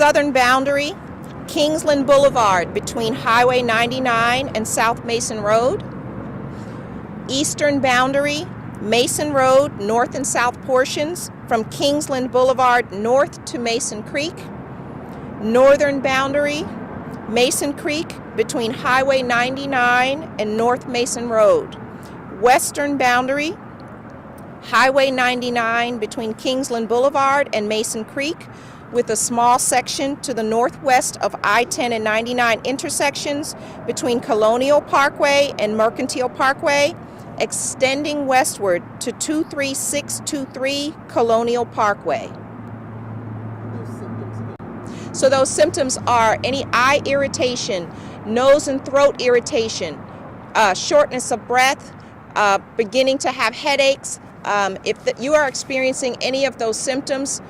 Southern boundary, Kingsland Boulevard between Highway 99 and South Mason Road. Eastern boundary, Mason Road, north and south portions from Kingsland Boulevard north to Mason Creek. Northern boundary, Mason Creek between Highway 99 and North Mason Road. Western boundary, Highway 99 between Kingsland Boulevard and Mason Creek, with a small section to the northwest of I-10 and 99 intersections between Colonial Parkway and Mercantile Parkway, extending westward to 23623 Colonial Parkway. So those symptoms are any eye irritation, nose and throat irritation, shortness of breath, beginning to have headaches. If you are experiencing any of those symptoms,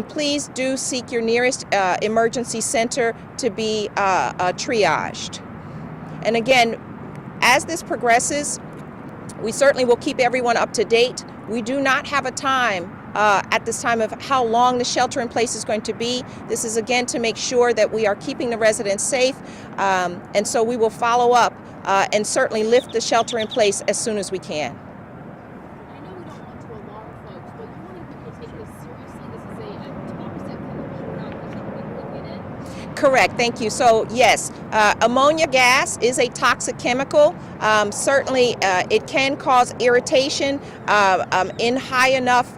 please do seek your nearest emergency center to be triaged. And again, as this progresses, we certainly will keep everyone up to date. We do not have a time at this time of how long the shelter in place is going to be. This is again to make sure that we are keeping the residents safe, and so we will follow up and certainly lift the shelter in place as soon as we can. I know we don't want to alarm folks, but you want people to take this seriously. This is a toxic chemical. We're not pushing it in. Correct, thank you. So yes, ammonia gas is a toxic chemical. Certainly it can cause irritation in high enough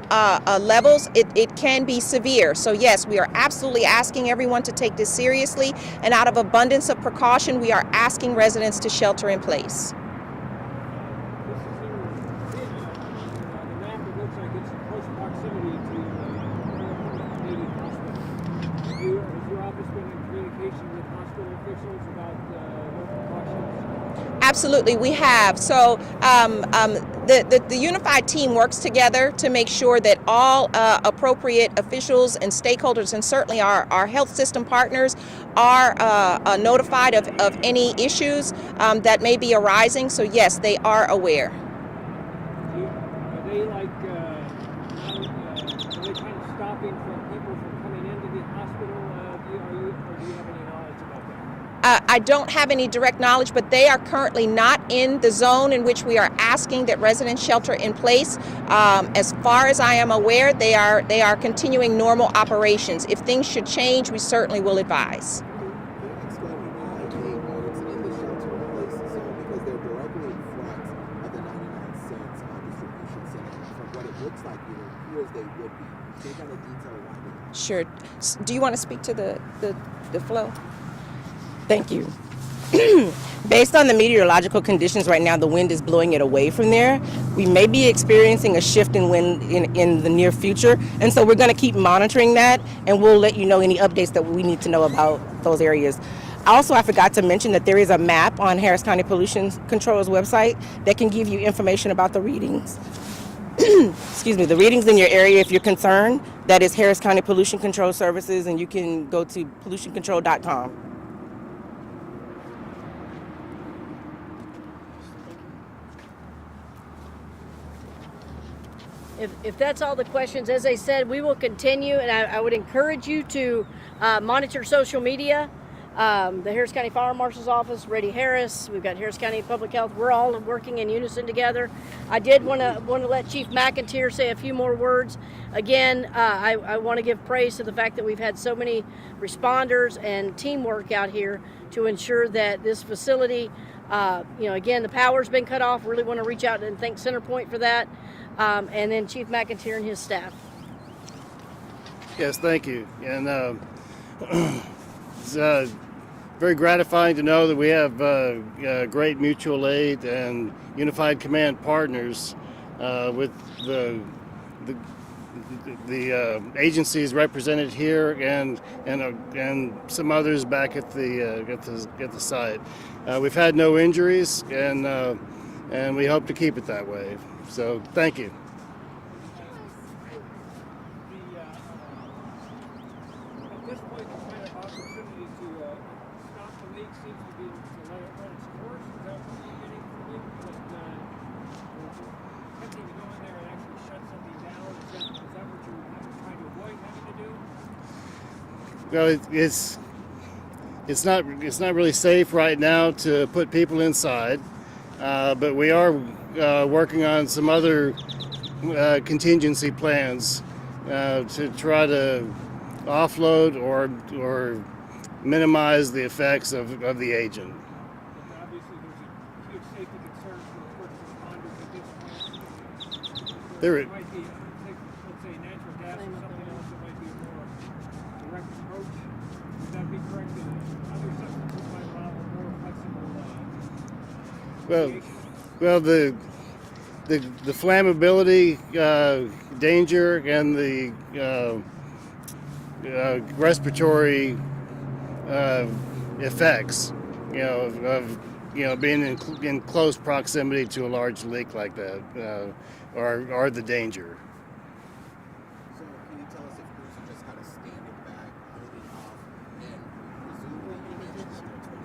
levels. It can be severe. So yes, we are absolutely asking everyone to take this seriously, and out of abundance of precaution, we are asking residents to shelter in place. Absolutely, we have. So the unified team works together to make sure that all appropriate officials and stakeholders, and certainly our health system partners, are notified of any issues that may be arising. So yes, they are aware. Are they like, are they kind of stopping from people from coming into the hospital? Do you have any knowledge about that? I don't have any direct knowledge, but they are currently not in the zone in which we are asking that residents shelter in place. As far as I am aware, they are continuing normal operations. If things should change, we certainly will advise. Sure. Do you want to speak to the flow? Thank you. Based on the meteorological conditions right now, the wind is blowing it away from there. We may be experiencing a shift in wind in the near future, and so we're going to keep monitoring that, and we'll let you know any updates that we need to know about those areas. Also, I forgot to mention that there is a map on Harris County Pollution Control's website that can give you information about the readings. Excuse me, the readings in your area if you're concerned. That is Harris County Pollution Control Services, and you can go to pollutioncontrol.com. If that's all the questions, as I said, we will continue, and I would encourage you to monitor social media. The Harris County Fire Marshal's Office, Reddy Harris, we've got Harris County Public Health. We're all working in unison together. I did want to let Chief McIntyre say a few more words. Again, I want to give praise to the fact that we've had so many responders and teamwork out here to ensure that this facility, again, the power's been cut off. Really want to reach out and thank Centerpoint for that. And then Chief McIntyre and his staff. Yes, thank you. And it's very gratifying to know that we have great mutual aid and unified command partners with the agencies represented here and some others back at the site. We've had no injuries, and we hope to keep it that way. So thank you. At this point, the kind of opportunity to stop the leak seems to be to let it run its course. Is that what you're getting from you? Attempting to go in there and actually shut something down? Is that what you're trying to avoid having to do? Well, it's not really safe right now to put people inside, but we are working on some other contingency plans to try to offload or minimize the effects of the agent. But obviously, there's a huge safety concern for first responders at this point. There- Might be, let's say, natural gas or something else that might be a more direct approach. Would that be correct? That other substances might allow a more flexible Well, the flammability danger and the respiratory effects, of being in close proximity to a large leak like that are the danger. So can you tell us if crews are just kind of standing back, holding off, and presumably you mentioned that there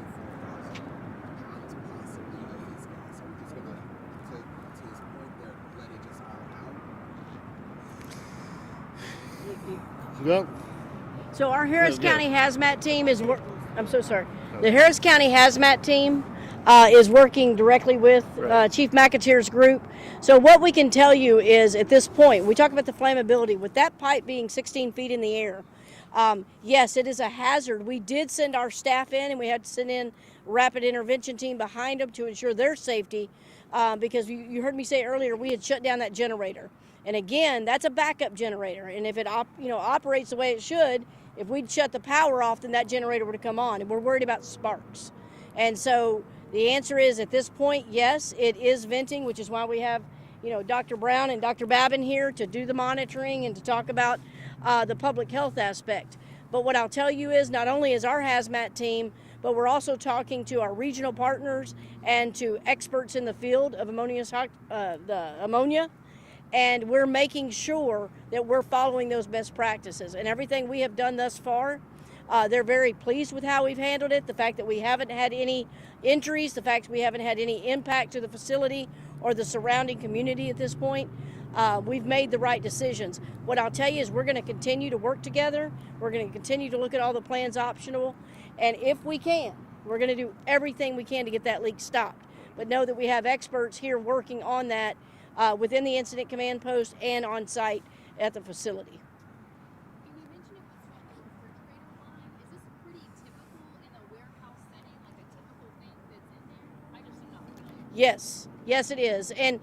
are 24,000 pounds possibly of this gas. Are we just gonna, to his point there, let it just all out? Well, So our Harris Yeah. County Hazmat team is. I'm so sorry. The Harris County Hazmat team is working directly with Right. Chief McAteer's group. So what we can tell you is, at this point, we talk about the flammability. With that pipe being 16 feet in the air, yes, it is a hazard. We did send our staff in, and we had to send in rapid intervention team behind them to ensure their safety, because you heard me say earlier, we had shut down that generator. And again, that's a backup generator, and if it operates the way it should, if we'd shut the power off, then that generator would have come on, and we're worried about sparks. And so the answer is, at this point, yes, it is venting, which is why we have, Dr. Brown and Dr. Babin here to do the monitoring and to talk about the public health aspect. But what I'll tell you is, not only is our hazmat team, but we're also talking to our regional partners and to experts in the field of the ammonia. And we're making sure that we're following those best practices. And everything we have done thus far, they're very pleased with how we've handled it. The fact that we haven't had any injuries, the fact we haven't had any impact to the facility or the surrounding community at this point, we've made the right decisions. What I'll tell you is, we're going to continue to work together. We're going to continue to look at all the plans optional. And if we can, we're going to do everything we can to get that leak stopped. But know that we have experts here working on that within the incident command post and on site at the facility. And you mentioned it was from the refrigerator line. Is this pretty typical in a warehouse setting, like a typical thing that's in there? I just am not familiar. Yes, it is. And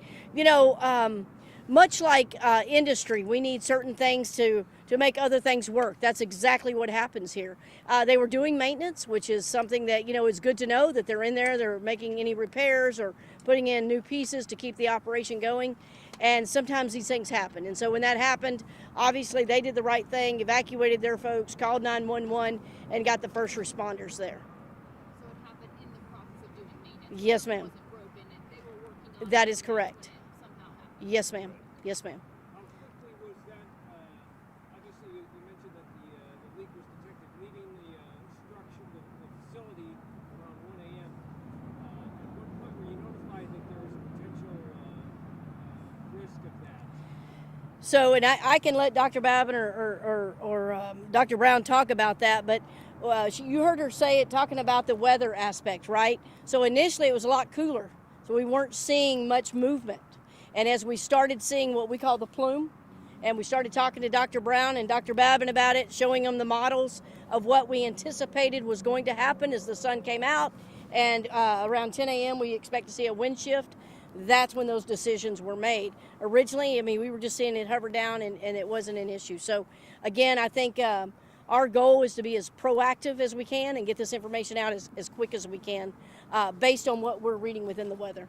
much like industry, we need certain things to make other things work. That's exactly what happens here. They were doing maintenance, which is something that, is good to know that they're in there. They're making any repairs or putting in new pieces to keep the operation going. And sometimes these things happen. And so when that happened, obviously they did the right thing, evacuated their folks, called 911, and got the first responders there. So it happened in the process of doing maintenance. Yes, It ma'am. wasn't broken, and they were working on That it, is correct. and it somehow happened. Yes, ma'am. Yes, ma'am. How quickly was that? Obviously, you mentioned that the leak was detected leaving the facility around 1 a.m. At what point were you notified that there was a potential risk of that? So, and I can let Dr. Babin or Dr. Brown talk about that, but you heard her say it, talking about the weather aspect, right? So initially it was a lot cooler, so we weren't seeing much movement. And as we started seeing what we call the plume, and we started talking to Dr. Brown and Dr. Babin about it, showing them the models of what we anticipated was going to happen as the sun came out, and around 10 a.m. we expect to see a wind shift. That's when those decisions were made. Originally, we were just seeing it hover down, and it wasn't an issue. So again, I think our goal is to be as proactive as we can and get this information out as quick as we can, based on what we're reading within the weather.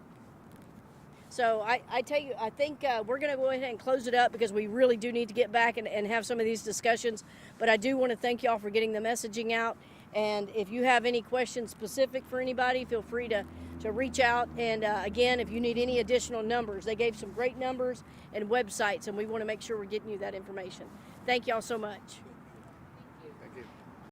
So I tell you, I think we're going to go ahead and close it up, because we really do need to get back and have some of these discussions. But I do want to thank y'all for getting the messaging out. And if you have any questions specific for anybody, feel free to reach out. And again, if you need any additional numbers, they gave some great numbers and websites, and we want to make sure we're getting you that information. Thank y'all so much.